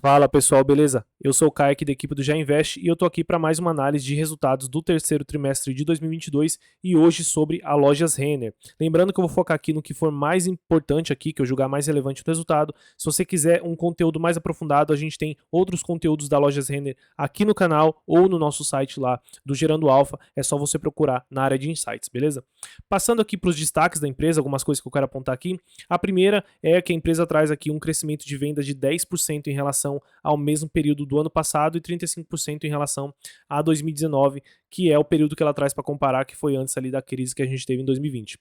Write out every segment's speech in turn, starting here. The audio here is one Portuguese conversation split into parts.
Fala pessoal, beleza? Eu sou o Caio aqui da equipe do Já Invest e eu tô aqui para mais uma análise de resultados do terceiro trimestre de 2022 e hoje sobre a Lojas Renner. Lembrando que eu vou focar aqui no que for mais importante aqui, que eu julgar mais relevante no resultado. Se você quiser um conteúdo mais aprofundado, a gente tem outros conteúdos da Lojas Renner aqui no canal ou no nosso site lá do Gerando Alfa. É só você procurar na área de insights, beleza? Passando aqui para os destaques da empresa, algumas coisas que eu quero apontar aqui. A primeira é que a empresa traz aqui um crescimento de vendas de 10% em relação ao mesmo período do ano passado e 35% em relação a 2019, que é o período que ela traz para comparar, que foi antes ali da crise que a gente teve em 2020.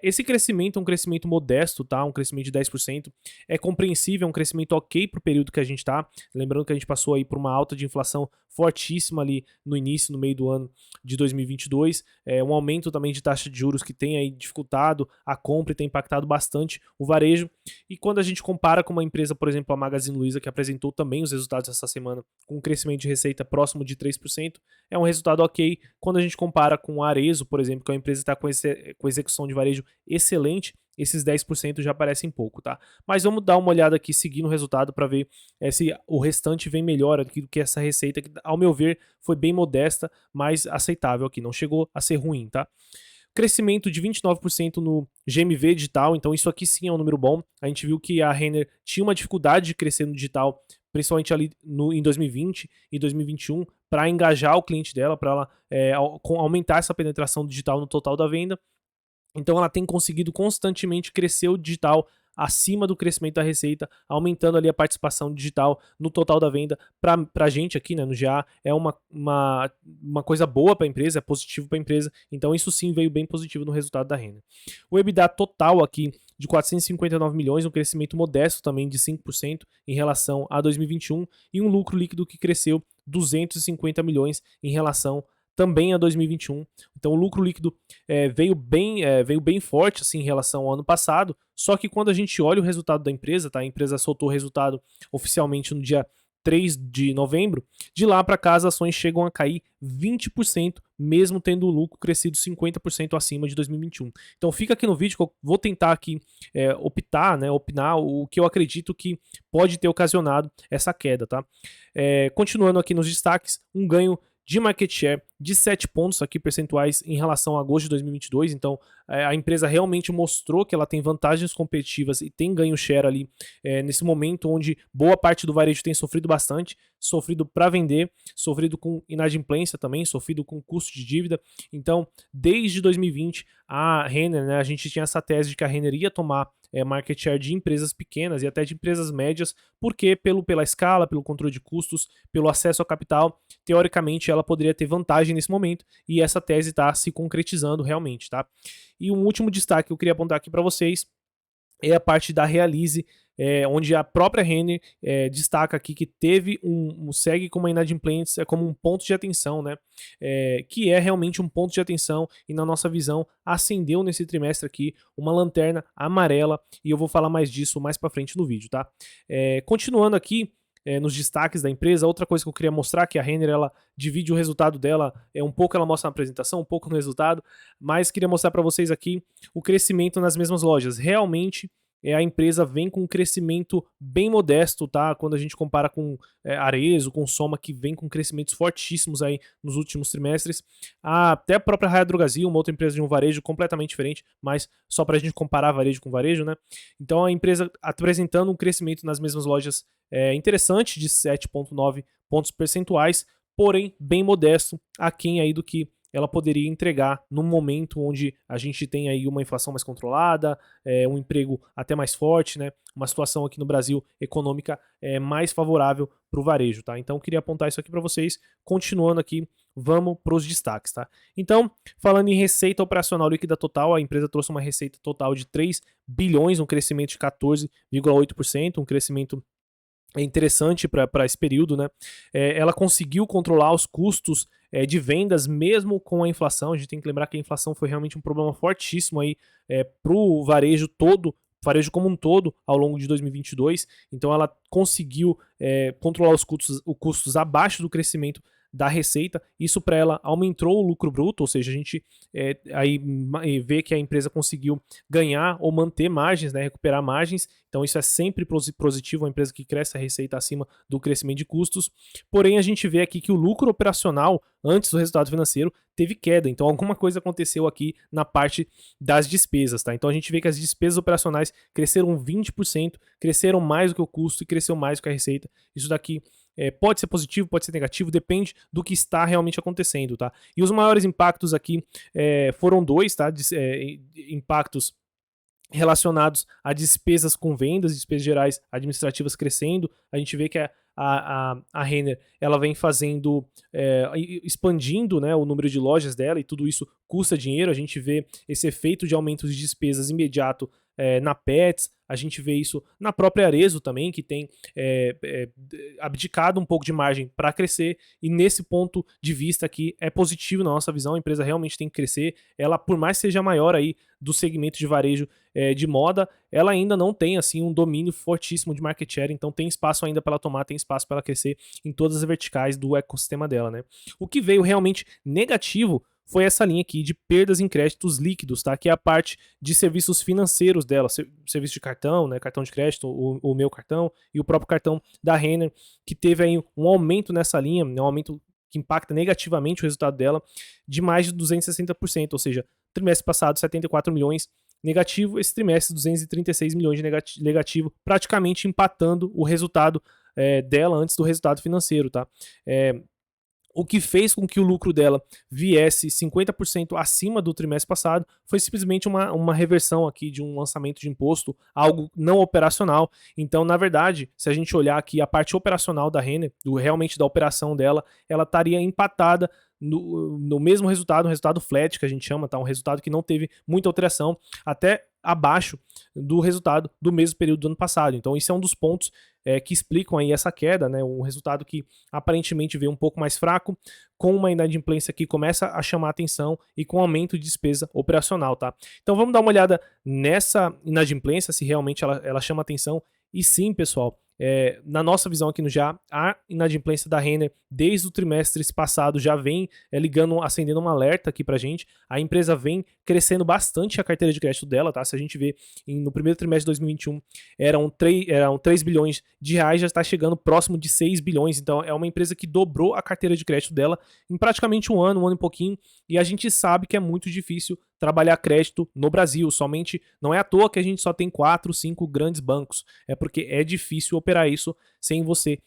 Esse crescimento é um crescimento modesto, tá? Um crescimento de 10%. É compreensível, é um crescimento ok para o período que a gente está. Lembrando que a gente passou aí por uma alta de inflação fortíssima ali no início, no meio do ano de 2022. Um aumento também de taxa de juros que tem aí dificultado a compra e tem impactado bastante o varejo. E quando a gente compara com uma empresa, por exemplo, a Magazine Luiza, que apresentou também os resultados essa semana com um crescimento de receita próximo de 3%, é um resultado ok. Quando a gente compara com a Arezzo, por exemplo, que é uma empresa que está com execução de varejo excelente, esses 10% já parecem pouco, tá? Mas vamos dar uma olhada aqui, seguindo o resultado, para ver se o restante vem melhor do que essa receita, que ao meu ver foi bem modesta, mas aceitável aqui, não chegou a ser ruim, tá? Crescimento de 29% no GMV digital, então isso aqui sim é um número bom. A gente viu que a Renner tinha uma dificuldade de crescer no digital, principalmente ali em 2020 e 2021, para engajar o cliente dela, para ela aumentar essa penetração digital no total da venda. Então ela tem conseguido constantemente crescer o digital acima do crescimento da receita, aumentando ali a participação digital no total da venda. Para a gente aqui, né, no GA, é uma coisa boa para a empresa, é positivo para a empresa. Então isso sim veio bem positivo no resultado da renda. O EBITDA total aqui de 459 milhões, um crescimento modesto também de 5% em relação a 2021 e um lucro líquido que cresceu 250 milhões em relação também a 2021. Então o lucro líquido veio bem forte assim, em relação ao ano passado, só que quando a gente olha o resultado da empresa, tá? A empresa soltou o resultado oficialmente no dia 3 de novembro, de lá para cá as ações chegam a cair 20%, mesmo tendo o lucro crescido 50% acima de 2021. Então fica aqui no vídeo que eu vou tentar aqui opinar o que eu acredito que pode ter ocasionado essa queda, tá? Continuando aqui nos destaques, um ganho de market share de 7 pontos aqui percentuais em relação a agosto de 2022. Então, a empresa realmente mostrou que ela tem vantagens competitivas e tem ganho share ali nesse momento onde boa parte do varejo tem sofrido bastante, sofrido para vender, sofrido com inadimplência também, sofrido com custo de dívida. Então, desde 2020, a Renner, né, a gente tinha essa tese de que a Renner ia tomar market share de empresas pequenas e até de empresas médias, porque pela escala, pelo controle de custos, pelo acesso ao capital, teoricamente ela poderia ter vantagem nesse momento e essa tese está se concretizando realmente, tá? E um último destaque que eu queria apontar aqui para vocês é a parte da Realize, onde a própria Renner destaca aqui que teve segue com uma inadimplência como um ponto de atenção, né? Que é realmente um ponto de atenção e na nossa visão acendeu nesse trimestre aqui uma lanterna amarela e eu vou falar mais disso mais para frente no vídeo, tá? Continuando aqui, nos destaques da empresa, outra coisa que eu queria mostrar que a Renner ela divide o resultado dela, um pouco ela mostra na apresentação, um pouco no resultado, mas queria mostrar para vocês aqui o crescimento nas mesmas lojas. Realmente a empresa vem com um crescimento bem modesto, tá? Quando a gente compara com Arezzo, com Soma, que vem com crescimentos fortíssimos aí nos últimos trimestres. Até a própria Raia Drogasil, uma outra empresa de um varejo completamente diferente, mas só para a gente comparar varejo com varejo, né? Então a empresa apresentando um crescimento nas mesmas lojas interessante de 7,9 pontos percentuais, porém bem modesto, aquém aí do que ela poderia entregar num momento onde a gente tem aí uma inflação mais controlada, um emprego até mais forte, né? Uma situação aqui no Brasil econômica mais favorável para o varejo, tá? Então queria apontar isso aqui para vocês. Continuando aqui, vamos para os destaques, tá? Então, falando em receita operacional líquida total, a empresa trouxe uma receita total de 3 bilhões, um crescimento de 14,8%, um crescimento interessante para esse período, né? Ela conseguiu controlar os custos de vendas mesmo com a inflação. A gente tem que lembrar que a inflação foi realmente um problema fortíssimo aí para o varejo todo, varejo como um todo ao longo de 2022. Então ela conseguiu controlar os custos abaixo do crescimento da receita. Isso para ela aumentou o lucro bruto, ou seja, a gente aí vê que a empresa conseguiu ganhar ou manter margens, né, recuperar margens. Então isso é sempre positivo, uma empresa que cresce a receita acima do crescimento de custos. Porém, a gente vê aqui que o lucro operacional, antes do resultado financeiro, teve queda. Então alguma coisa aconteceu aqui na parte das despesas, tá? Então a gente vê que as despesas operacionais cresceram 20%, cresceram mais do que o custo e cresceu mais do que a receita. Isso daqui pode ser positivo, pode ser negativo, depende do que está realmente acontecendo, tá? E os maiores impactos aqui foram dois, tá? Impactos relacionados a despesas com vendas, despesas gerais administrativas crescendo. A gente vê que a Renner ela vem fazendo, expandindo, né, o número de lojas dela, e tudo isso custa dinheiro. A gente vê esse efeito de aumento de despesas imediato na Pets, a gente vê isso na própria Arezzo também, que tem abdicado um pouco de margem para crescer, e nesse ponto de vista aqui é positivo na nossa visão. A empresa realmente tem que crescer. Ela, por mais que seja maior aí do segmento de varejo de moda, ela ainda não tem assim um domínio fortíssimo de market share, então tem espaço ainda para ela tomar, tem espaço para ela crescer em todas as verticais do ecossistema dela, né? O que veio realmente negativo foi essa linha aqui de perdas em créditos líquidos, tá? Que é a parte de serviços financeiros dela, serviço de cartão, né? Cartão de crédito, o meu cartão e o próprio cartão da Renner, que teve aí um aumento nessa linha, um aumento que impacta negativamente o resultado dela de mais de 260%, ou seja, trimestre passado 74 milhões negativo, esse trimestre 236 milhões de negativo, praticamente empatando o resultado dela antes do resultado financeiro, tá? O que fez com que o lucro dela viesse 50% acima do trimestre passado foi simplesmente uma reversão aqui de um lançamento de imposto, algo não operacional. Então, na verdade, se a gente olhar aqui a parte operacional da Renner, realmente da operação dela, ela estaria empatada no mesmo resultado, um resultado flat que a gente chama, tá? Um resultado que não teve muita alteração, até abaixo do resultado do mesmo período do ano passado. Então, isso é um dos pontos que explicam aí essa queda, né? Um resultado que aparentemente veio um pouco mais fraco, com uma inadimplência que começa a chamar atenção e com aumento de despesa operacional, tá? Então vamos dar uma olhada nessa inadimplência, se realmente ela chama atenção. E sim, pessoal, na nossa visão aqui no Já, a inadimplência da Renner desde o trimestre passado já vem acendendo um alerta aqui pra gente. A empresa vem crescendo bastante a carteira de crédito dela, tá? Se a gente vê no primeiro trimestre de 2021 eram 3 bilhões de reais, já está chegando próximo de 6 bilhões. Então é uma empresa que dobrou a carteira de crédito dela em praticamente um ano e pouquinho, e a gente sabe que é muito difícil trabalhar crédito no Brasil. Somente, não é à toa que a gente só tem 4, 5 grandes bancos, é porque é difícil operar isso sem você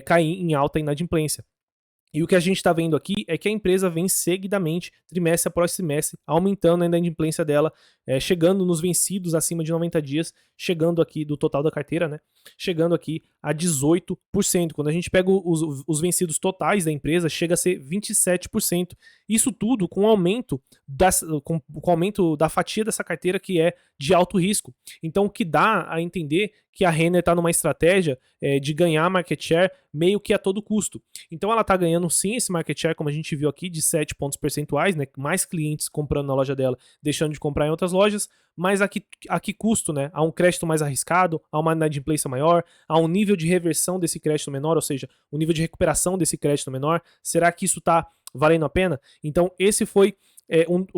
cair em alta inadimplência. E o que a gente está vendo aqui é que a empresa vem seguidamente, trimestre após trimestre, aumentando a inadimplência dela, chegando nos vencidos acima de 90 dias, chegando aqui do total da carteira, né? Chegando aqui a 18%. Quando a gente pega os vencidos totais da empresa, chega a ser 27%. Isso tudo com aumento da fatia dessa carteira que é de alto risco. Então, o que dá a entender que a Renner está numa estratégia de ganhar market share meio que a todo custo. Então, ela está ganhando sim esse market share, como a gente viu aqui, de 7 pontos percentuais, né? Mais clientes comprando na loja dela, deixando de comprar em outras lojas, mas a que custo, né? Há um crédito mais arriscado, há uma inadimplência maior, há um nível de reversão desse crédito menor, ou seja, o nível de recuperação desse crédito menor. Será que isso está valendo a pena? Então, esse foi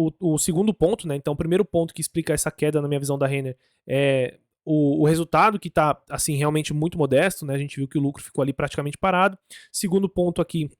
o segundo ponto, né? Então, o primeiro ponto que explica essa queda, na minha visão da Renner, é o resultado que está assim, realmente muito modesto, né? A gente viu que o lucro ficou ali praticamente parado. Segundo ponto aqui,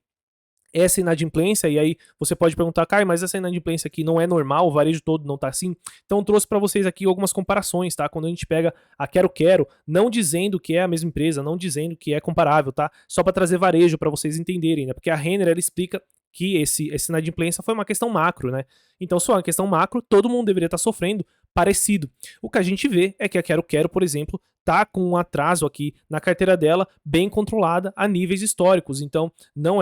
essa inadimplência, e aí você pode perguntar, Caio, mas essa inadimplência aqui não é normal, o varejo todo não tá assim? Então trouxe para vocês aqui algumas comparações, tá? Quando a gente pega a Quero, não dizendo que é a mesma empresa, não dizendo que é comparável, tá? Só para trazer varejo para vocês entenderem, né? Porque a Renner, ela explica que essa inadimplência foi uma questão macro, né? Então, se for uma questão macro, todo mundo deveria estar sofrendo parecido. O que a gente vê é que a Quero, por exemplo, tá com um atraso aqui na carteira dela bem controlada a níveis históricos. Então, não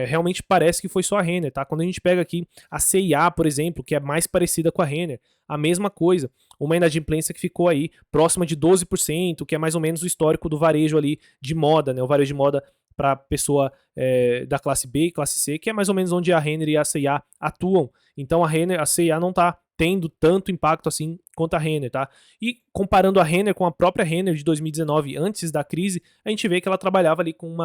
realmente parece que foi só a Renner, tá? Quando a gente pega aqui a C&A, por exemplo, que é mais parecida com a Renner, a mesma coisa. Uma inadimplência que ficou aí próxima de 12%, que é mais ou menos o histórico do varejo ali de moda, né? O varejo de moda para pessoa da classe B e classe C, que é mais ou menos onde a Renner e a C&A atuam. Então a C&A não está tendo tanto impacto assim quanto a Renner, tá? E comparando a Renner com a própria Renner de 2019, antes da crise, a gente vê que ela trabalhava ali com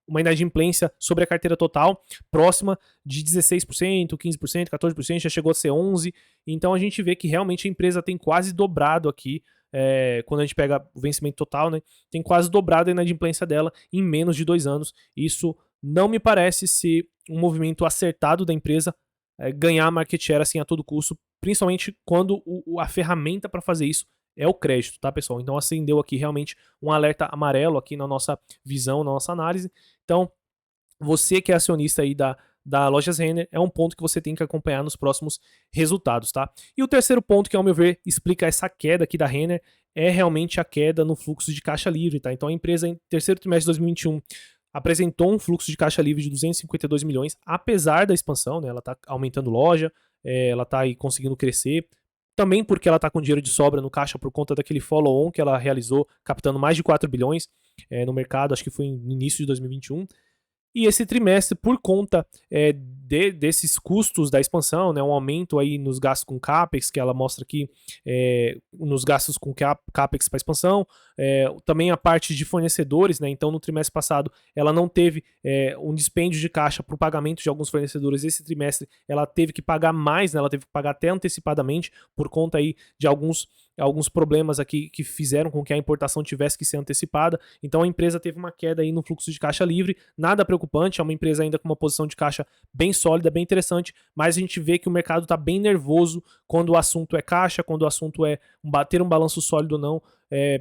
uma inadimplência sobre a carteira total próxima de 16%, 15%, 14%, já chegou a ser 11%. Então a gente vê que realmente a empresa tem quase dobrado aqui, quando a gente pega o vencimento total, né, tem quase dobrado a inadimplência dela em menos de 2 anos. Isso não me parece ser um movimento acertado da empresa, ganhar market share assim a todo custo, principalmente quando a ferramenta para fazer isso é o crédito, tá, pessoal? Então acendeu aqui realmente um alerta amarelo aqui na nossa visão, na nossa análise. Então, você que é acionista aí da Lojas Renner, é um ponto que você tem que acompanhar nos próximos resultados, tá? E o terceiro ponto, que ao meu ver explica essa queda aqui da Renner, é realmente a queda no fluxo de caixa livre, tá? Então a empresa em terceiro trimestre de 2021 apresentou um fluxo de caixa livre de 252 milhões, apesar da expansão, né? Ela está aumentando loja, ela está aí conseguindo crescer, também porque ela está com dinheiro de sobra no caixa por conta daquele follow-on que ela realizou, captando mais de 4 bilhões no mercado, acho que foi no início de 2021. E esse trimestre, por conta desses custos da expansão, né, um aumento aí nos gastos com CAPEX, que ela mostra aqui, nos gastos com CAPEX para expansão, também a parte de fornecedores, né, então no trimestre passado ela não teve um dispêndio de caixa para o pagamento de alguns fornecedores, esse trimestre ela teve que pagar mais, né, ela teve que pagar até antecipadamente por conta aí de alguns problemas aqui que fizeram com que a importação tivesse que ser antecipada. Então a empresa teve uma queda aí no fluxo de caixa livre, nada preocupante, é uma empresa ainda com uma posição de caixa bem sólida, bem interessante, mas a gente vê que o mercado está bem nervoso quando o assunto é caixa, quando o assunto é ter um balanço sólido ou não,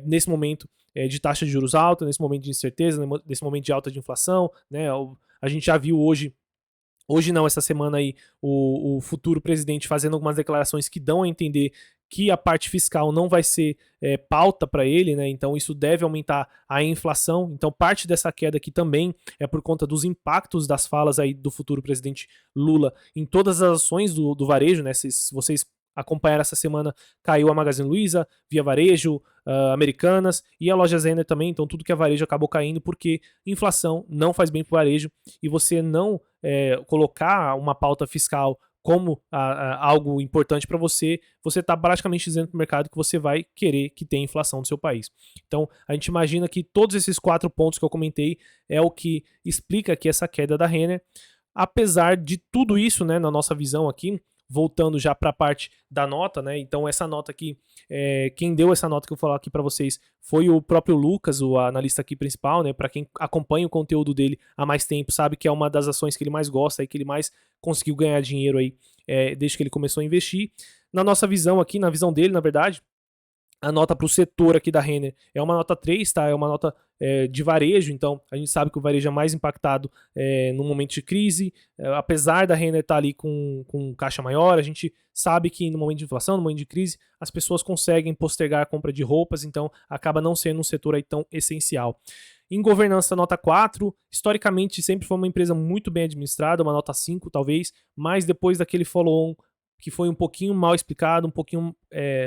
nesse momento de taxa de juros alta, nesse momento de incerteza, nesse momento de alta de inflação, né? A gente já viu hoje não, essa semana aí, o futuro presidente fazendo algumas declarações que dão a entender que a parte fiscal não vai ser pauta para ele, né? Então isso deve aumentar a inflação. Então parte dessa queda aqui também é por conta dos impactos das falas aí do futuro presidente Lula em todas as ações do varejo, né? Se vocês acompanharam essa semana, caiu a Magazine Luiza, Via Varejo, Americanas e a Lojas Renner também. Então tudo que é varejo acabou caindo porque inflação não faz bem para o varejo e você não colocar uma pauta fiscal como algo importante para você, você está praticamente dizendo para o mercado que você vai querer que tenha inflação no seu país. Então, a gente imagina que todos esses 4 pontos que eu comentei é o que explica aqui essa queda da Renner. Apesar de tudo isso, né, na nossa visão aqui, voltando já para a parte da nota, né? Então essa nota aqui, quem deu essa nota que eu vou falar aqui para vocês foi o próprio Lucas, o analista aqui principal, né? Para quem acompanha o conteúdo dele há mais tempo, sabe que é uma das ações que ele mais gosta e que ele mais conseguiu ganhar dinheiro aí desde que ele começou a investir. Na nossa visão aqui, na visão dele, na verdade, a nota para o setor aqui da Renner é uma nota 3, tá? É uma nota de varejo, então a gente sabe que o varejo é mais impactado no momento de crise. Apesar da Renner estar ali com caixa maior, a gente sabe que no momento de inflação, no momento de crise, as pessoas conseguem postergar a compra de roupas, então acaba não sendo um setor aí tão essencial. Em governança, nota 4. Historicamente, sempre foi uma empresa muito bem administrada, uma nota 5 talvez, mas depois daquele follow-on que foi um pouquinho mal explicado, um pouquinho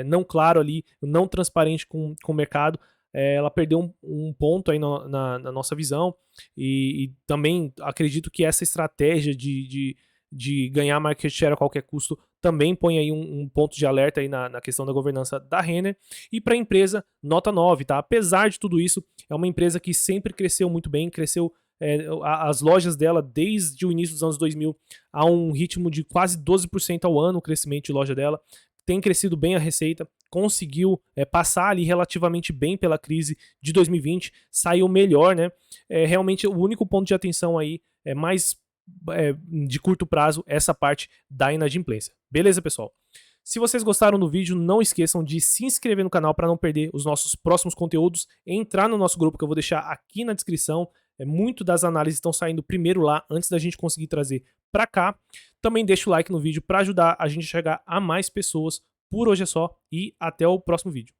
não claro ali, não transparente com o mercado, ela perdeu um ponto aí na nossa visão e também acredito que essa estratégia de ganhar market share a qualquer custo também põe aí um ponto de alerta aí na questão da governança da Renner. E para a empresa, nota 9, tá? Apesar de tudo isso, é uma empresa que sempre cresceu muito bem, cresceu as lojas dela desde o início dos anos 2000 a um ritmo de quase 12% ao ano o crescimento de loja dela, tem crescido bem a receita, conseguiu passar ali relativamente bem pela crise de 2020, saiu melhor, né? Realmente o único ponto de atenção aí é mais de curto prazo, essa parte da inadimplência. Beleza, pessoal? Se vocês gostaram do vídeo, não esqueçam de se inscrever no canal para não perder os nossos próximos conteúdos, entrar no nosso grupo que eu vou deixar aqui na descrição. Muito das análises estão saindo primeiro lá, antes da gente conseguir trazer para cá. Também deixa o like no vídeo para ajudar a gente a chegar a mais pessoas. Por hoje é só e até o próximo vídeo.